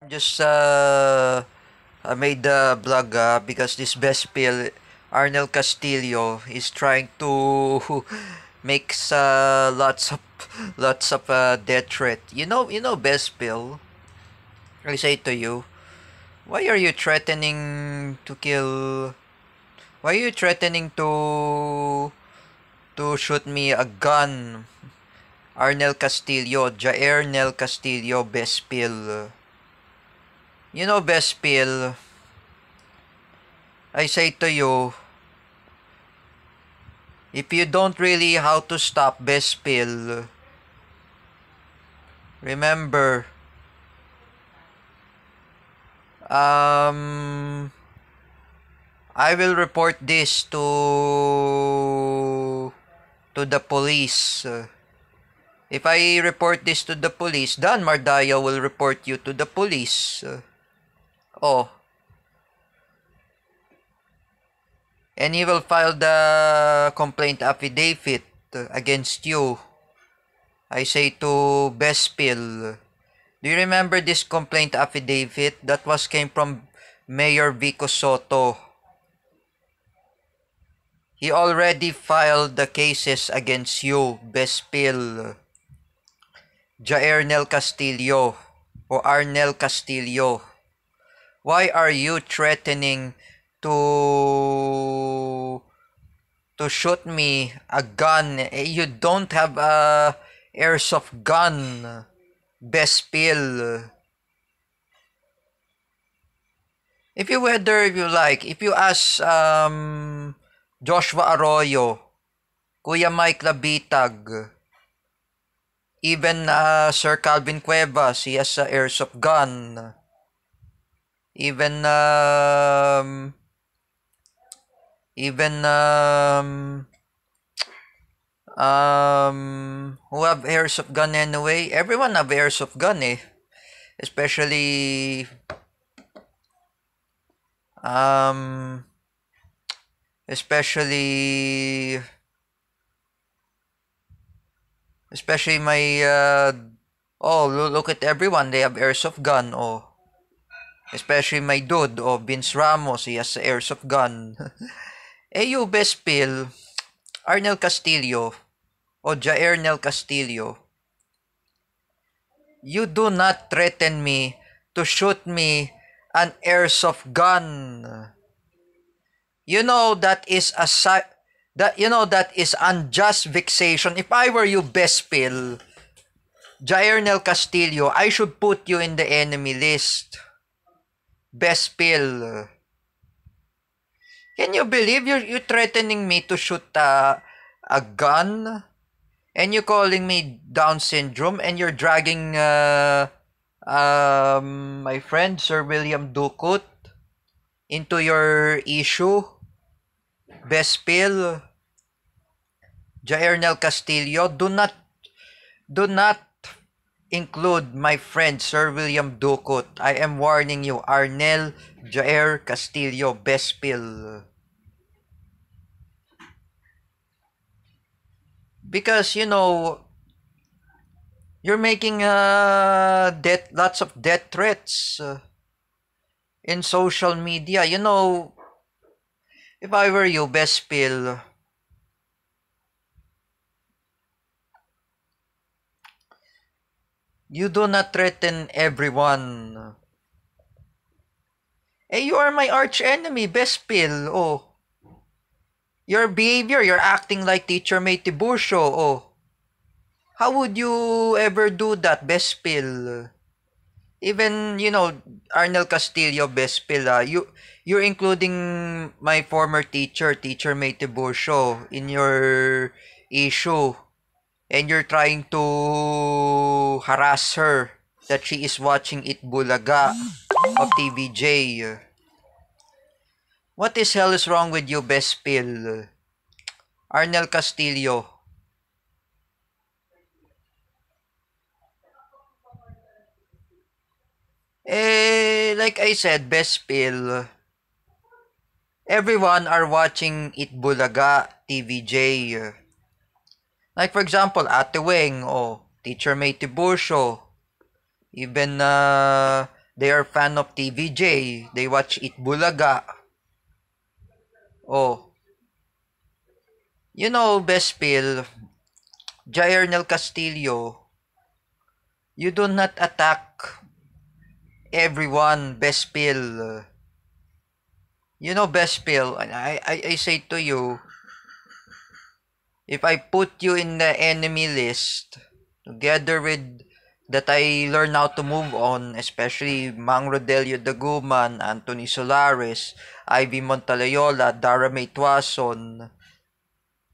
Just I made the blog because this best pill Arnel Castillo is trying to make lots of death threat. You know best pill. I say to you, why are you threatening to kill? Why are you threatening to shoot me a gun? Arnel Castillo, Jair Nel Castillo, best pill. You know best pill. I say to you, if you don't really how to stop Bespil, remember, I will report this to the police. If I report this to the police, Dan Mardaya will report you to the police. Oh, and he will file the complaint affidavit against you. I say to Bespil. Do you remember this complaint affidavit that came from Mayor Vico Soto? He already filed the cases against you, Bespil, Jair Nel Castillo, or Arnel Castillo. Why are you threatening to shoot me a gun? You don't have a airsoft gun, Bespil. If you ask Joshua Arroyo, Kuya Mike Labitag, even Sir Calvin Cuevas, he has a airsoft gun. Even who have airsoft gun anyway? Everyone have airsoft gun especially especially my look at everyone, they have airsoft gun. Especially my dude, Vince Ramos, he has a airsoft gun. You Bespil, Arnel Castillo, Jair Nel Castillo, you do not threaten me to shoot me an airsoft gun. You know that is unjust vexation. If I were you, Bespil, Jair Nel Castillo, I should put you in the enemy list. Bespil. Can you believe you're threatening me to shoot a gun? And you calling me Down syndrome, and you're dragging my friend Sir William Ducut into your issue? Bespil. Jair Nel Castillo, do not include my friend Sir William Ducut. I am warning you, Arnel Jair Castillo Bespil. Because you're making lots of death threats in social media. If I were you, Bespil, you do not threaten everyone. You are my arch enemy, Bespil. Your behavior, you're acting like Teacher May Tiburcio. How would you ever do that, Bespil? Even, Arnel Castillo, Bespil, you're including my former teacher, Teacher May Tiburcio, in your issue. And you're trying to harass her that she is watching Itbulaga of TVJ. What is hell is wrong with you, Bespil? Arnel Castillo. Like I said, Bespil, everyone are watching Itbulaga TVJ. Like for example, Ate Weng, Teacher May Tiburcio, even They are fan of TVJ. They watch It Bulaga. Oh, you know, Bespil, Jairnel Castillo, you do not attack everyone, Bespil. You know, Bespil, I say to you, if I put you in the enemy list, together with that I learn how to move on, especially Mang Rodelio Daguman, Anthony Solares, Ivy Montalayola, Dara May Tuason,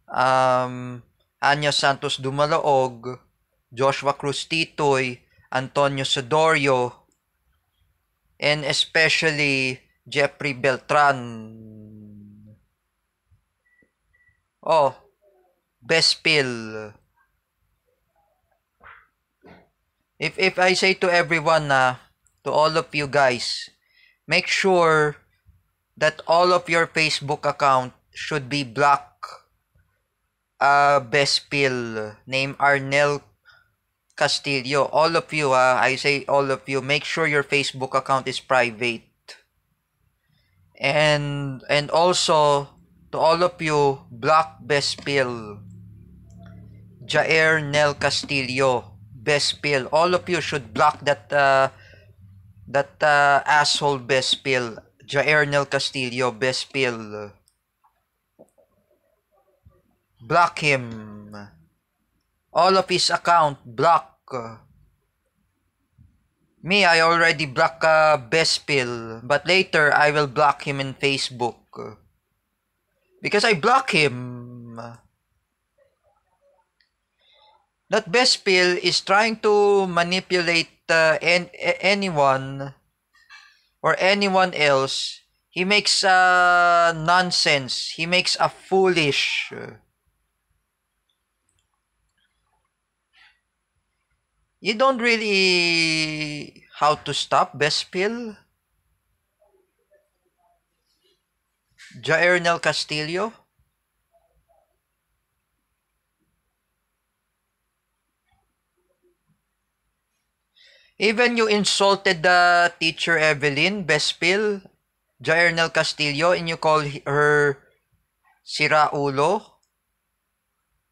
Anya Santos Dumalaog, Joshua Cruz Titoy, Antonio Sodorio, and especially Jeffrey Beltran. Oh, best pill. If I say to everyone to all of you guys, make sure that all of your Facebook account should be black. Best pill, name Arnel Castillo. All of you, I say all of you, make sure your Facebook account is private. And also to all of you, block Best Pill, Jair Nel Castillo, Best Pill. All of you should block that asshole Best Pill, Jair Nel Castillo, Best Pill. Block him. All of his account, block. Me, I already block Best Pill, but later I will block him in Facebook. Because I block him. That Best Pill is trying to manipulate anyone or anyone else. He makes nonsense. He makes a foolish. You don't really how to stop Best Pill? Jair Nel Castillo? Even you insulted the teacher Evelyn Bespil, Jair Nel Castillo, and you call her Sira Ulo?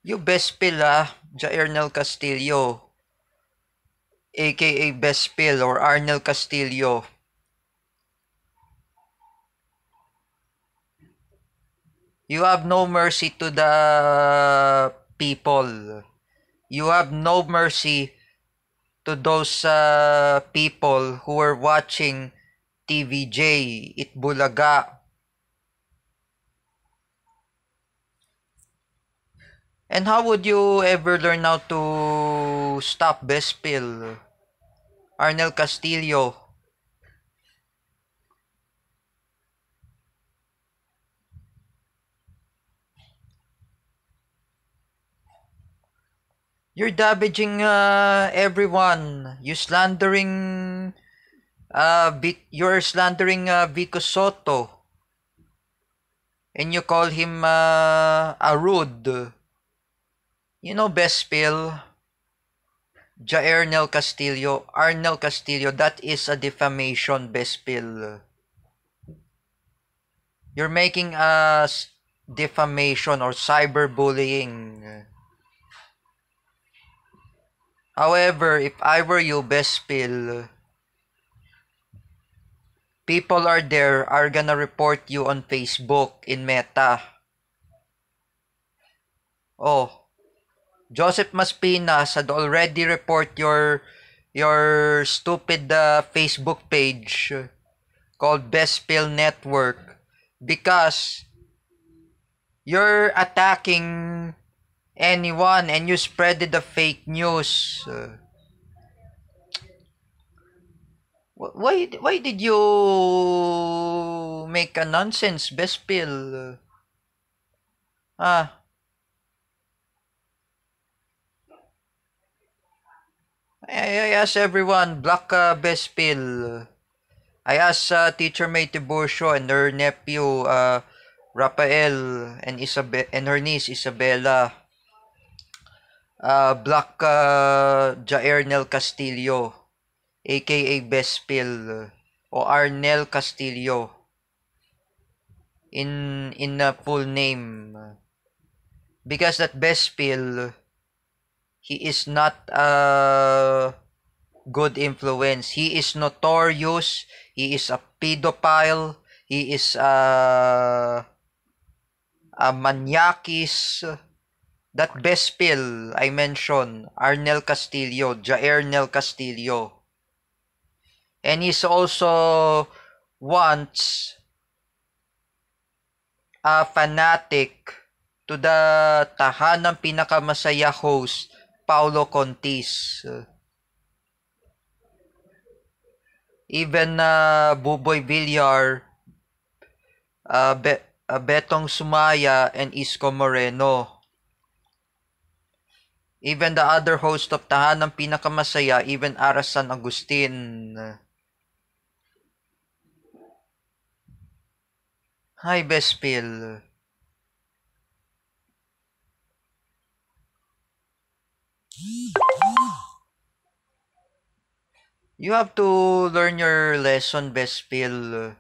You Bespil Jair Nel Castillo, aka Bespil or Arnel Castillo. You have no mercy to the people. You have no mercy to those people who are watching TVJ, Itbulaga. And how would you ever learn how to stop Bespil? Arnel Castillo. You're damaging everyone. You're slandering Vico Soto. And you call him a rude. You know, Bespil, Jair Nel Castillo, Arnel Castillo, that is a defamation, Bespil. You're making a defamation or cyberbullying. However, if I were you, Bespil, people are gonna report you on Facebook in Meta. Oh, Joseph Maspinas had already report your stupid Facebook page called Bespil Network because you're attacking anyone and you spreaded the fake news. Why did you make a nonsense, Bespil? I asked everyone, block Bespil. I asked Teacher May Tiburcio and her nephew Rafael and her niece Isabella. Block Jair Nel Castillo. aka Bespil, o Arnel Castillo in a full name. Because that Bespil, he is not a good influence. He is notorious. He is a pedophile. He is a maniakis. That Bespil I mentioned, Arnel Castillo, Jaernel Castillo. And he's also once a fanatic to the tahanang pinakamasaya host, Paulo Contis. Even Buboy Villar, Betong Sumaya, and Isko Moreno. Even the other host of Tahanang Pinakamasaya, even Aras San Agustin. Hi, Bespil. You have to learn your lesson, Bespil.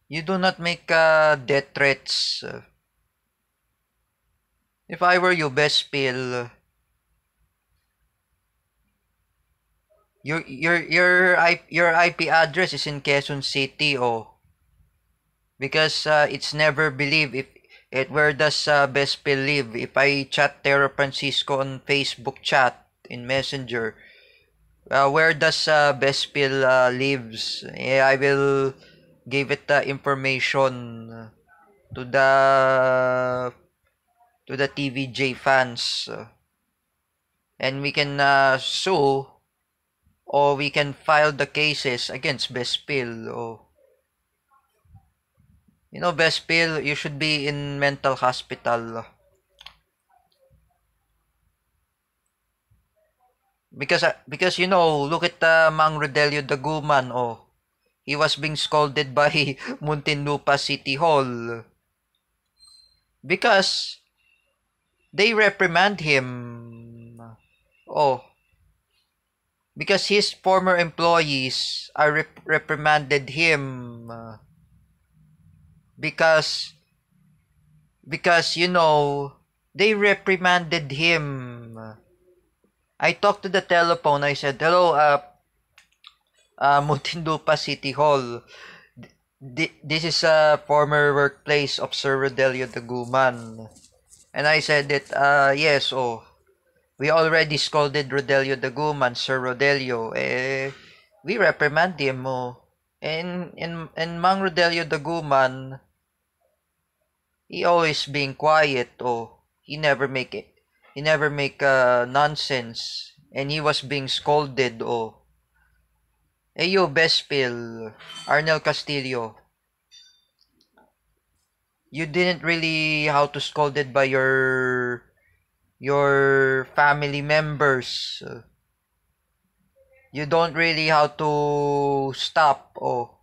You do not make death threats. If I were you, Bespil, your IP address is in Quezon City, oh. Because it's never believed if it where does Bespil live. If I chat Tero Francisco on Facebook chat in Messenger, where does Bespil lives? I will give it information to the TVJ fans, and we can sue or we can file the cases against Bespil. Oh. You know, Bespil, you should be in mental hospital. Because you know, look at Mang Rodelio Daguman, oh. He was being scolded by Muntinlupa City Hall. Because they reprimand him. Oh. Because his former employees are reprimanded him. Because you know, they reprimanded him. I talked to the telephone. I said, hello, Muntinlupa City Hall. This is a former workplace of Sir Rodelio Daguman. And I said that, yes, oh, we already scolded Rodelio Daguman, Sir Rodelio. We reprimand him, oh. And Mang Rodelio Daguman, he always being quiet, oh. He never make it. He never make nonsense. And he was being scolded, oh. Hey, yo, Bespil, Arnel Castillo. You didn't really how to scolded by your family members. You don't really how to stop. Oh,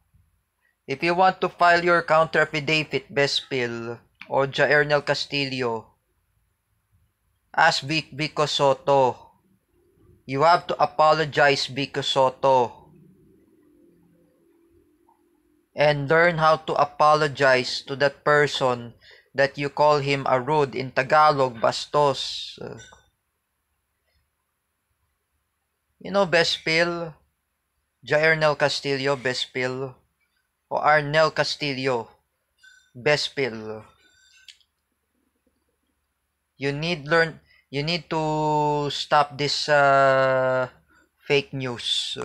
if you want to file your counter affidavit, Bespil or Jaernel Castillo, ask Vico Soto. You have to apologize, Vico Soto. And learn how to apologize to that person that you call him a rude in Tagalog, bastos. You know, Bespil, Jaernel Castillo, Bespil, o Arnel Castillo, Bespil. You need to stop this fake news.